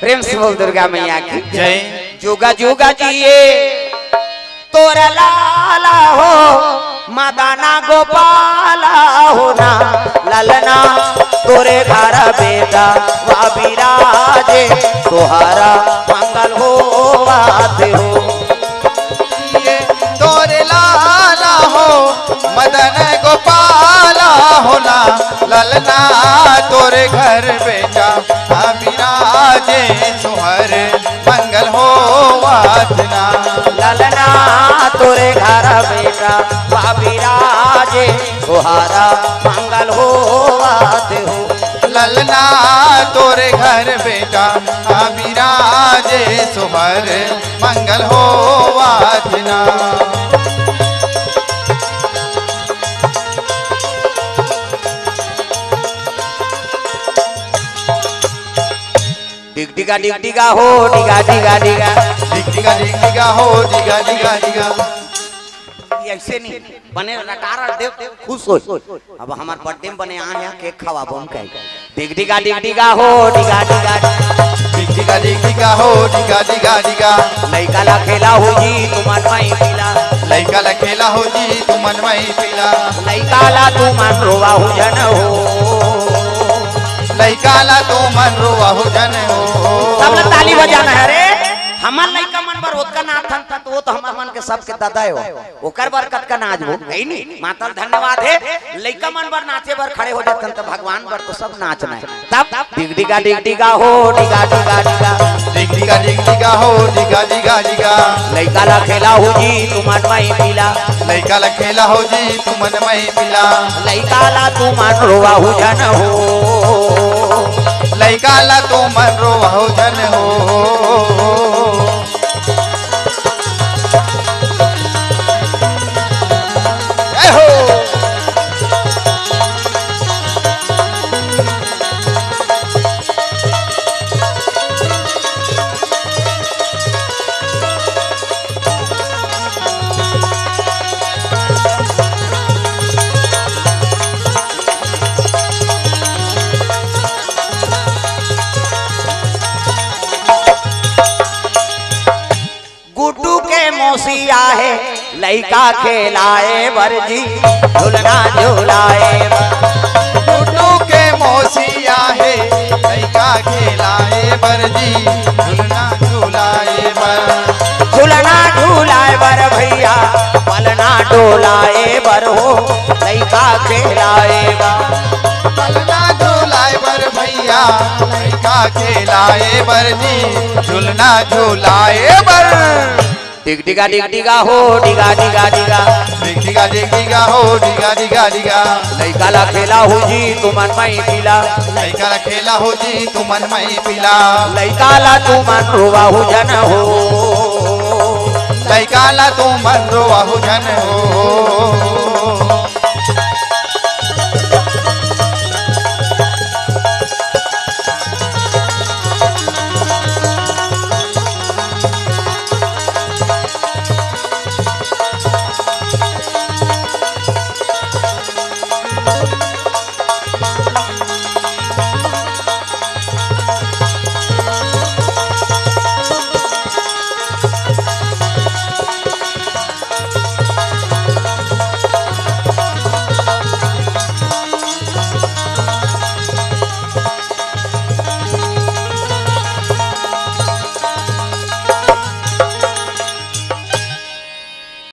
प्रेम से बोल दुर्गा मैया की जय। जुगा जुगा जिए तोरा लाला हो मदाना गोपाला हो ना ललना तोरे घर बेटा वा विराजे तोहारा मंगल हो आते हो। ये तोरे लाला हो मदन गोपाला होना ललना तोरे घर बेटा विराजे सुहर मंगल हो वातना। ललना तोरे घर बेटा वा विराजे तोहारा मंगल हो आते हो। ललना तोरे घर बेटा विराजे सुहर मंगल हो वाजना। डिग डिगा हो डिगा डिगा डिगा डिग डिगा डिग डिगा हो डिगा डिगा डिगा। ऐसे नहीं बने नटारा देव खुश हो। अब हमार बर्थडे में बने आया केक खवाबो हम कहे डिग डिगा हो डिगा डिगा डिग डिगा डिग डिगा हो डिगा डिगा डिगा। लइका ला खेला हो जी तू मन माई पीला लइका ला खेला हो जी तू मन माई पीला। लइका ला तू मन रोवा हो जन हो लइका ला तू मन रोवा हो जन हो। सब लोग ताली बजाना है रे हमार लइका मन बर ओत का नाथन था तो वो तो हमार मन के सबके दादा हो ओकर बरकत का नाच हो नहीं नहीं माता धन्यवाद है लइका मन बर नाचे बर खड़े हो जातन तो भगवान बर तो सब नाचना है। तब डिग डिगा हो डिगा डिगा डिगा डिग डिगा डिग डिगा हो डिगा डिगा डिगा। लइका ला खेला हो जी तू मन माई पीला लइका ला खेला हो जी तू मन माई पीला। लइका ला तू मन रोवा हो जन हो लइका ला तू मन रोवा हो जन हो। मौसिया है लइका खेलाए बरजी झूलना झूलाए गुड्डू के मौसिया है लइका खेलाए बरजी झूलना झूलाए बर। झूलना झूलाए बर भैया पलना डोलाए बर हो लइका खेलाए पलना झूलाए बर भैया लइका खेलाए बरजी झूलना झूलाए बर। डिग डिगा हो डिगा डिगा डिगा डिग डिगा डिग डिगा हो डिगा डिगा डिगा। लइका ला खेला हो जी तू मन माई पीला लइका ला खेला हो जी तू मन माई पीला। लइका ला तू मन रोवा हो जन हो लइका ला तू मन रोवा हो जन हो।